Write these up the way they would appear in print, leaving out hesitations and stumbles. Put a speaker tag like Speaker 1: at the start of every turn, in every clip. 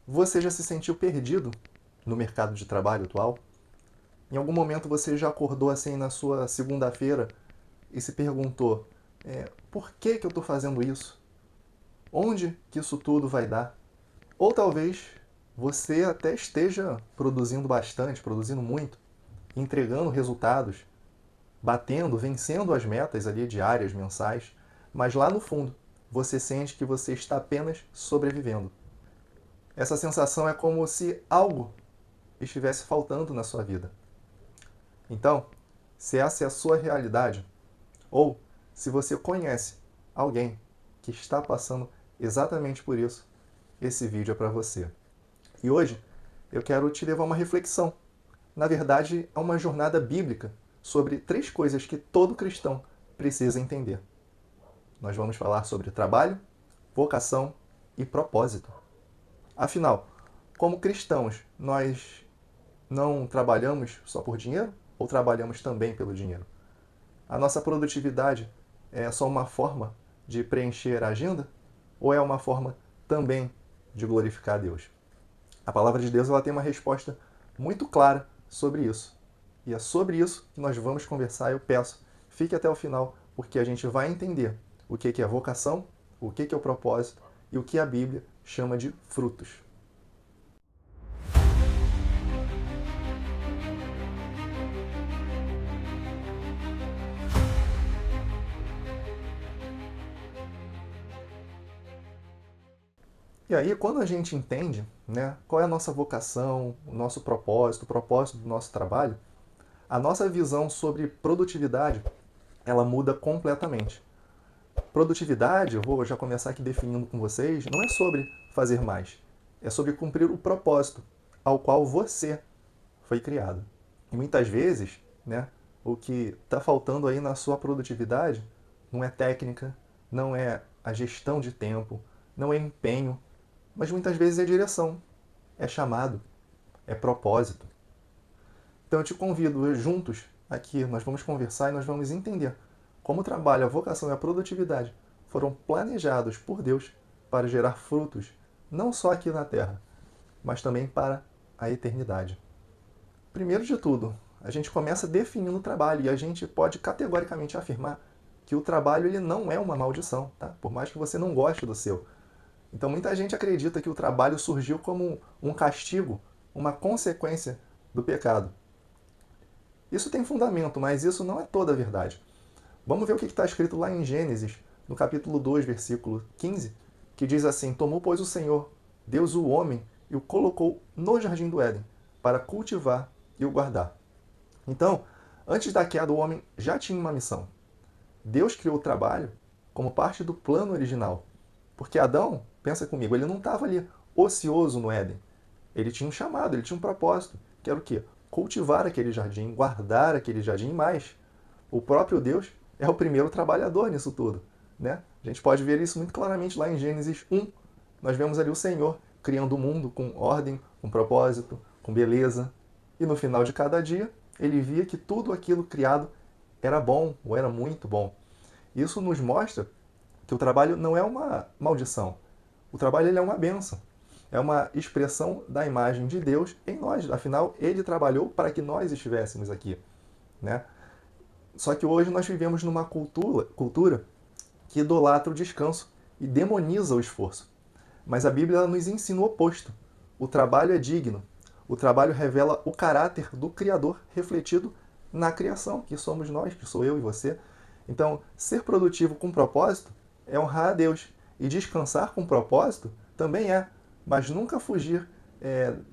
Speaker 1: Você já se sentiu perdido no mercado de trabalho atual? Em algum momento você já acordou assim na sua segunda-feira e se perguntou: por que eu estou fazendo isso? Onde que isso tudo vai dar? Ou talvez você até esteja produzindo bastante, produzindo muito, entregando resultados, batendo, vencendo as metas ali diárias, mensais, mas lá no fundo você sente que você está apenas sobrevivendo. Essa sensação é como se algo estivesse faltando na sua vida. Então, se essa é a sua realidade, ou se você conhece alguém que está passando exatamente por isso, esse vídeo é para você. E hoje eu quero te levar a uma reflexão. Na verdade, é uma jornada bíblica sobre três coisas que todo cristão precisa entender. Nós vamos falar sobre trabalho, vocação e propósito. Afinal, como cristãos, nós não trabalhamos só por dinheiro ou trabalhamos também pelo dinheiro? A nossa produtividade é só uma forma de preencher a agenda ou é uma forma também de glorificar a Deus? A palavra de Deus ela tem uma resposta muito clara sobre isso. E é sobre isso que nós vamos conversar. Eu peço, fique até o final, porque a gente vai entender o que é vocação, o que é o propósito e o que a Bíblia chama de frutos. E aí, quando a gente entende, né, qual é a nossa vocação, o propósito do nosso trabalho, a nossa visão sobre produtividade ela muda completamente. Produtividade, eu vou já começar aqui definindo com vocês, não é sobre fazer mais, é sobre cumprir o propósito ao qual você foi criado. E muitas vezes, né, o que está faltando aí na sua produtividade não é técnica, não é a gestão de tempo, não é empenho, mas muitas vezes é direção, é chamado, é propósito. Então eu te convido, juntos aqui, nós vamos conversar e nós vamos entender como o trabalho, a vocação e a produtividade foram planejados por Deus para gerar frutos, não só aqui na Terra, mas também para a eternidade. Primeiro de tudo, a gente começa definindo o trabalho e a gente pode categoricamente afirmar que o trabalho ele não é uma maldição, tá? Por mais que você não goste do seu. Então muita gente acredita que o trabalho surgiu como um castigo, uma consequência do pecado. Isso tem fundamento, mas isso não é toda a verdade. Vamos ver o que está escrito lá em Gênesis, no capítulo 2, versículo 15, que diz assim: Tomou, pois, o Senhor, Deus, o homem, e o colocou no jardim do Éden, para cultivar e o guardar. Então, antes da queda, o homem já tinha uma missão. Deus criou o trabalho como parte do plano original. Porque Adão, pensa comigo, ele não estava ali ocioso no Éden. Ele tinha um chamado, ele tinha um propósito, que era o quê? Cultivar aquele jardim, guardar aquele jardim, mais o próprio Deus é o primeiro trabalhador nisso tudo. Né? A gente pode ver isso muito claramente lá em Gênesis 1. Nós vemos ali o Senhor criando o mundo com ordem, com propósito, com beleza. E no final de cada dia, ele via que tudo aquilo criado era bom, ou era muito bom. Isso nos mostra que o trabalho não é uma maldição. O trabalho ele é uma bênção. É uma expressão da imagem de Deus em nós. Afinal, ele trabalhou para que nós estivéssemos aqui. Né? Só que hoje nós vivemos numa cultura que idolatra o descanso e demoniza o esforço. Mas a Bíblia nos ensina o oposto. O trabalho é digno. O trabalho revela o caráter do Criador refletido na criação, que somos nós, que sou eu e você. Então, ser produtivo com propósito é honrar a Deus. E descansar com propósito também é. Mas nunca fugir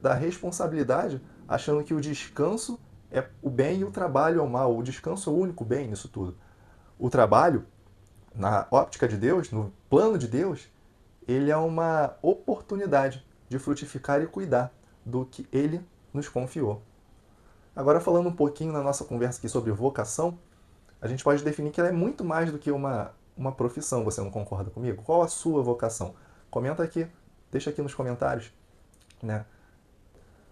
Speaker 1: da responsabilidade achando que o descanso é o bem e o trabalho é o mal. O descanso é o único bem nisso tudo. O trabalho, na óptica de Deus, no plano de Deus, ele é uma oportunidade de frutificar e cuidar do que ele nos confiou. Agora, falando um pouquinho na nossa conversa aqui sobre vocação, a gente pode definir que ela é muito mais do que uma profissão. Você não concorda comigo? Qual a sua vocação? Comenta aqui, deixa aqui nos comentários. Né?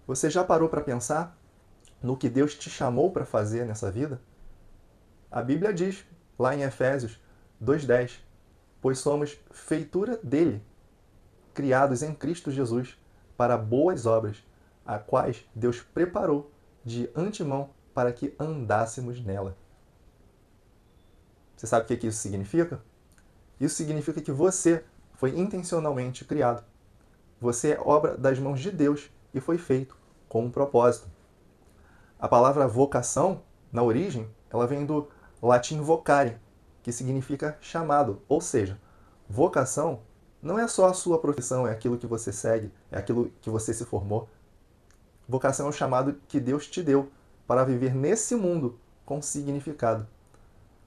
Speaker 1: Você já parou para pensar no que Deus te chamou para fazer nessa vida? A Bíblia diz, lá em Efésios 2:10, pois somos feitura dele, criados em Cristo Jesus, para boas obras, a quais Deus preparou de antemão para que andássemos nela. Você sabe o que isso significa? Isso significa que você foi intencionalmente criado. Você é obra das mãos de Deus e foi feito com um propósito. A palavra vocação, na origem, ela vem do latim vocare, que significa chamado, ou seja, vocação não é só a sua profissão, é aquilo que você segue, é aquilo que você se formou. Vocação é o chamado que Deus te deu para viver nesse mundo com significado.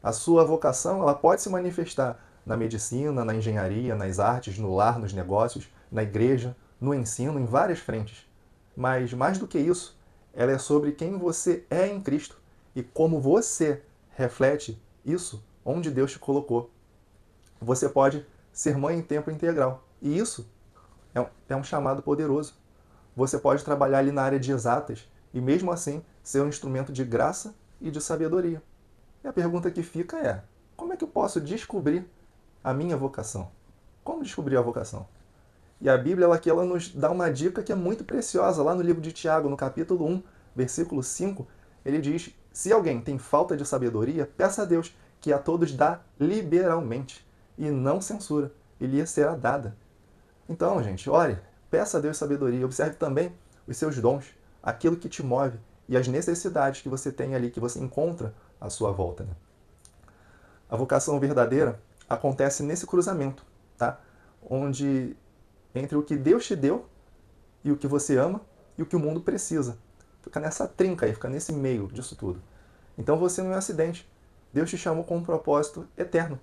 Speaker 1: A sua vocação ela pode se manifestar na medicina, na engenharia, nas artes, no lar, nos negócios, na igreja, no ensino, em várias frentes. Mas, mais do que isso, ela é sobre quem você é em Cristo e como você reflete isso onde Deus te colocou. Você pode ser mãe em tempo integral. E isso é um chamado poderoso. Você pode trabalhar ali na área de exatas e, mesmo assim, ser um instrumento de graça e de sabedoria. E a pergunta que fica é: como é que eu posso descobrir a minha vocação? Como descobrir a vocação? E a Bíblia ela nos dá uma dica que é muito preciosa. Lá no livro de Tiago, no capítulo 1, versículo 5, ele diz: se alguém tem falta de sabedoria, peça a Deus, que a todos dá liberalmente, e não censura, e lhe será dada. Então, gente, ore, peça a Deus sabedoria, observe também os seus dons, aquilo que te move e as necessidades que você tem ali, que você encontra à sua volta. Né? A vocação verdadeira acontece nesse cruzamento, tá? Onde entre o que Deus te deu e o que você ama e o que o mundo precisa. Fica nessa trinca aí, fica nesse meio disso tudo. Então você não é um acidente. Deus te chamou com um propósito eterno.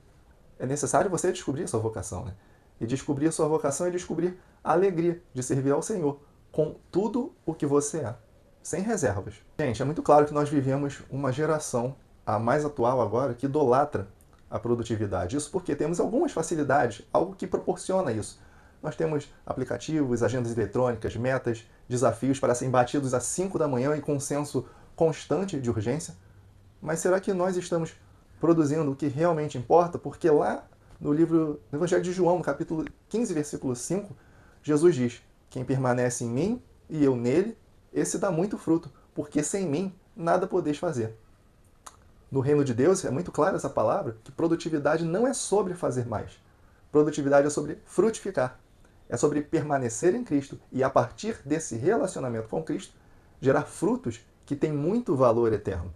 Speaker 1: É necessário você descobrir a sua vocação, né? E descobrir a sua vocação é descobrir a alegria de servir ao Senhor com tudo o que você é, sem reservas. Gente, é muito claro que nós vivemos uma geração, a mais atual agora, que idolatra a produtividade. Isso porque temos algumas facilidades, algo que proporciona isso. Nós temos aplicativos, agendas eletrônicas, metas, desafios para serem batidos às 5 da manhã e com um senso constante de urgência. Mas será que nós estamos produzindo o que realmente importa? Porque lá no Evangelho de João, no capítulo 15, versículo 5, Jesus diz: quem permanece em mim e eu nele, esse dá muito fruto, porque sem mim nada podeis fazer. No reino de Deus, é muito clara essa palavra, que produtividade não é sobre fazer mais. Produtividade é sobre frutificar. É sobre permanecer em Cristo e, a partir desse relacionamento com Cristo, gerar frutos que têm muito valor eterno.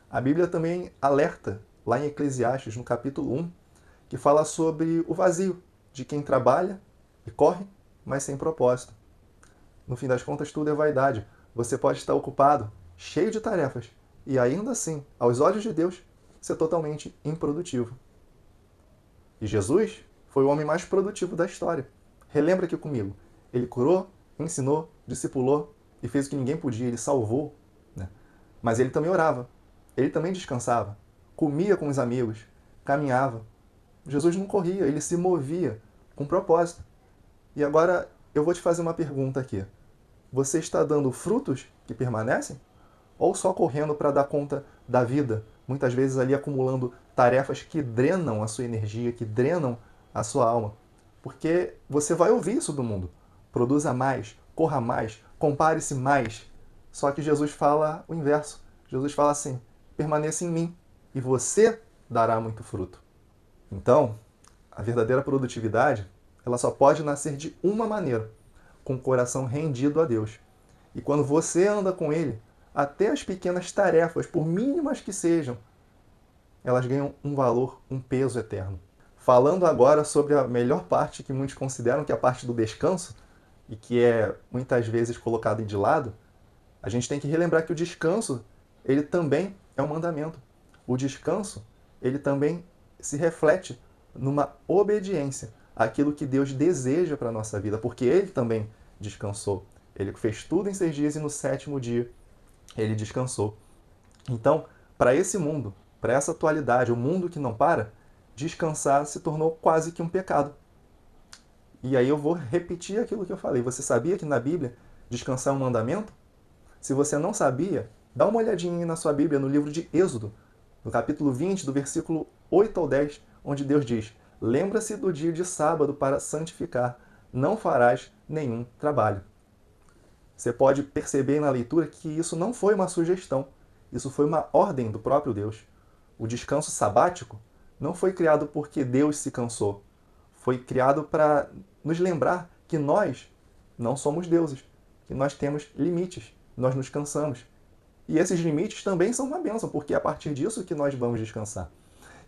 Speaker 1: A Bíblia também alerta, lá em Eclesiastes, no capítulo 1, que fala sobre o vazio de quem trabalha e corre, mas sem propósito. No fim das contas, tudo é vaidade. Você pode estar ocupado, cheio de tarefas, e ainda assim, aos olhos de Deus, ser totalmente improdutivo. E Jesus foi o homem mais produtivo da história. Relembra aqui comigo. Ele curou, ensinou, discipulou e fez o que ninguém podia. Ele salvou. Né? Mas ele também orava. Ele também descansava. Comia com os amigos. Caminhava. Jesus não corria, ele se movia com propósito. E agora eu vou te fazer uma pergunta aqui. Você está dando frutos que permanecem? Ou só correndo para dar conta da vida? Muitas vezes ali acumulando tarefas que drenam a sua energia, que drenam a sua alma. Porque você vai ouvir isso do mundo. Produza mais, corra mais, compare-se mais. Só que Jesus fala o inverso. Jesus fala assim: permaneça em mim e você dará muito fruto. Então, a verdadeira produtividade, ela só pode nascer de uma maneira: com o coração rendido a Deus. E quando você anda com Ele, até as pequenas tarefas, por mínimas que sejam, elas ganham um valor, um peso eterno. Falando agora sobre a melhor parte que muitos consideram que é a parte do descanso, e que é muitas vezes colocada de lado, a gente tem que relembrar que o descanso, ele também é um mandamento. O descanso, ele também se reflete numa obediência àquilo que Deus deseja para a nossa vida, porque Ele também descansou. Ele fez tudo em 6 dias e no 7º dia Ele descansou. Então, para esse mundo, para essa atualidade, o mundo que não para, descansar se tornou quase que um pecado. E aí eu vou repetir aquilo que eu falei. Você sabia que na Bíblia descansar é um mandamento? Se você não sabia, dá uma olhadinha aí na sua Bíblia, no livro de Êxodo, no capítulo 20, do versículo 8 ao 10, onde Deus diz: lembra-se do dia de sábado para santificar. não farás nenhum trabalho. Você pode perceber na leitura que isso não foi uma sugestão, isso foi uma ordem do próprio Deus. O descanso sabático não foi criado porque Deus se cansou, foi criado para nos lembrar que nós não somos deuses, que nós temos limites, nós nos cansamos. E esses limites também são uma bênção, porque é a partir disso que nós vamos descansar.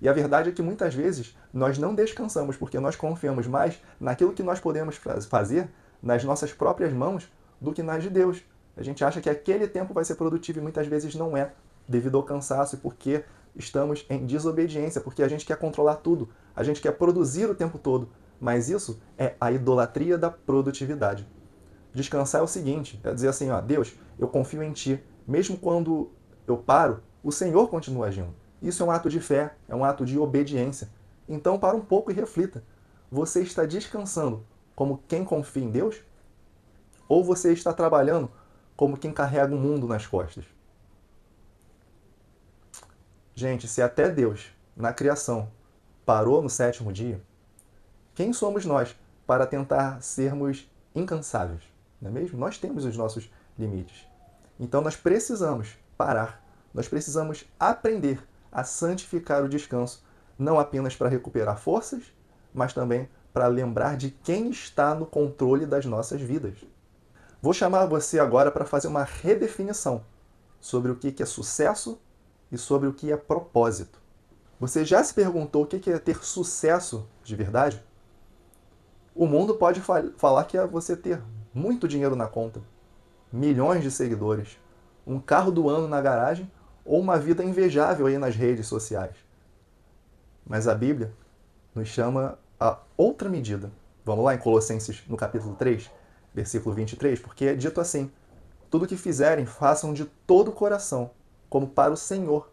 Speaker 1: E a verdade é que muitas vezes nós não descansamos porque nós confiamos mais naquilo que nós podemos fazer nas nossas próprias mãos do que nas de Deus. A gente acha que aquele tempo vai ser produtivo e muitas vezes não é, devido ao cansaço e porque estamos em desobediência, porque a gente quer controlar tudo, a gente quer produzir o tempo todo, mas isso é a idolatria da produtividade. Descansar é o seguinte, é dizer assim, ó, Deus, eu confio em Ti, mesmo quando eu paro, o Senhor continua agindo. Isso é um ato de fé, é um ato de obediência. Então, para um pouco e reflita. Você está descansando como quem confia em Deus? Ou você está trabalhando como quem carrega o mundo nas costas? Gente, se até Deus, na criação, parou no sétimo dia, quem somos nós para tentar sermos incansáveis? Não é mesmo? Nós temos os nossos limites. Então nós precisamos parar, nós precisamos aprender a santificar o descanso, não apenas para recuperar forças, mas também para lembrar de quem está no controle das nossas vidas. Vou chamar você agora para fazer uma redefinição sobre o que é sucesso e sobre o que é propósito. Você já se perguntou o que é ter sucesso de verdade? O mundo pode falar que é você ter muito dinheiro na conta, milhões de seguidores, um carro do ano na garagem ou uma vida invejável aí nas redes sociais. Mas a Bíblia nos chama a outra medida. Vamos lá em Colossenses, no capítulo 3, versículo 23, porque é dito assim: tudo que fizerem, façam de todo o coração, como para o Senhor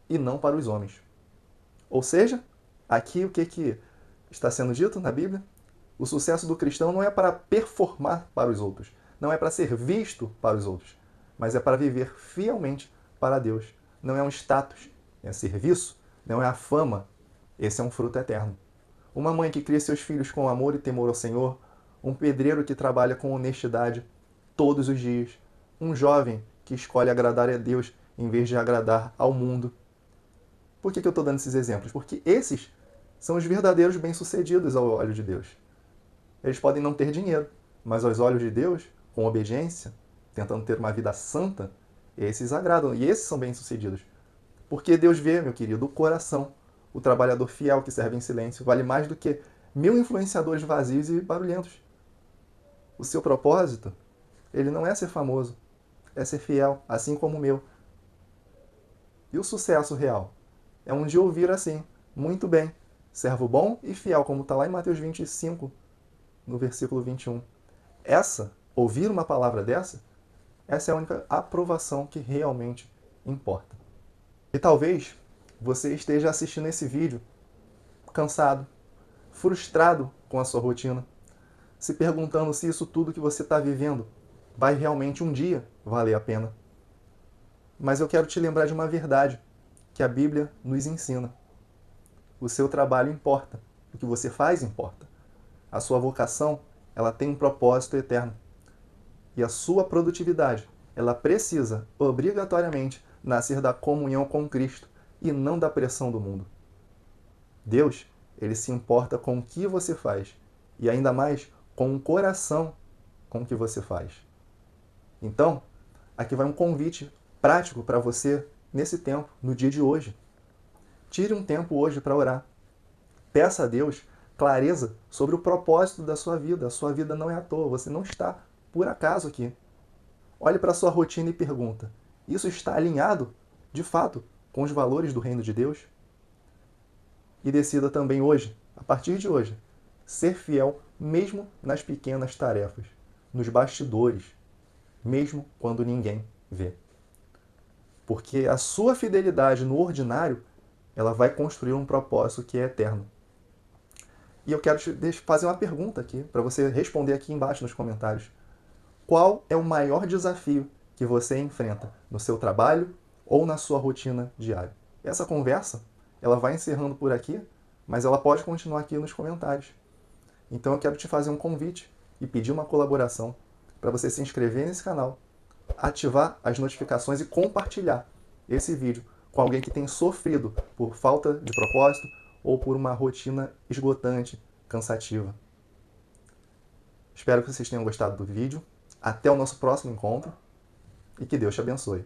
Speaker 1: e não para os homens. Ou seja, aqui o que está sendo dito na Bíblia? O sucesso do cristão não é para performar para os outros, não é para ser visto para os outros, mas é para viver fielmente para Deus. Não é um status, é serviço, não é a fama. Esse é um fruto eterno. Uma mãe que cria seus filhos com amor e temor ao Senhor, um pedreiro que trabalha com honestidade todos os dias, um jovem que escolhe agradar a Deus em vez de agradar ao mundo. Por que eu estou dando esses exemplos? Porque esses são os verdadeiros bem-sucedidos ao olho de Deus. Eles podem não ter dinheiro, mas aos olhos de Deus, com obediência, tentando ter uma vida santa, esses agradam e esses são bem-sucedidos. Porque Deus vê, meu querido, o coração. O trabalhador fiel que serve em silêncio vale mais do que 1000 influenciadores vazios e barulhentos. O seu propósito, ele não é ser famoso, é ser fiel, assim como o meu. E o sucesso real? É um dia ouvir assim, muito bem, servo bom e fiel, como está lá em Mateus 25, no versículo 21. Ouvir uma palavra dessa, essa é a única aprovação que realmente importa. E talvez você esteja assistindo esse vídeo cansado, frustrado com a sua rotina, se perguntando se isso tudo que você está vivendo vai realmente um dia valer a pena. Mas eu quero te lembrar de uma verdade que a Bíblia nos ensina. O seu trabalho importa, o que você faz importa. A sua vocação, ela tem um propósito eterno. E a sua produtividade, ela precisa, obrigatoriamente, nascer da comunhão com Cristo e não da pressão do mundo. Deus, ele se importa com o que você faz e ainda mais com o coração com o que você faz. Então, aqui vai um convite prático para você nesse tempo, no dia de hoje. Tire um tempo hoje para orar. Peça a Deus clareza sobre o propósito da sua vida. A sua vida não é à toa, você não está por acaso aqui. Olhe para a sua rotina e pergunta: isso está alinhado, de fato, com os valores do reino de Deus? E decida também hoje, a partir de hoje, ser fiel mesmo nas pequenas tarefas, nos bastidores, mesmo quando ninguém vê. Porque a sua fidelidade no ordinário, ela vai construir um propósito que é eterno. E eu quero te fazer uma pergunta aqui, para você responder aqui embaixo nos comentários. Qual é o maior desafio que você enfrenta no seu trabalho ou na sua rotina diária? Essa conversa, ela vai encerrando por aqui, mas ela pode continuar aqui nos comentários. Então eu quero te fazer um convite e pedir uma colaboração para você se inscrever nesse canal, ativar as notificações e compartilhar esse vídeo com alguém que tem sofrido por falta de propósito ou por uma rotina esgotante, cansativa. Espero que vocês tenham gostado do vídeo. Até o nosso próximo encontro e que Deus te abençoe.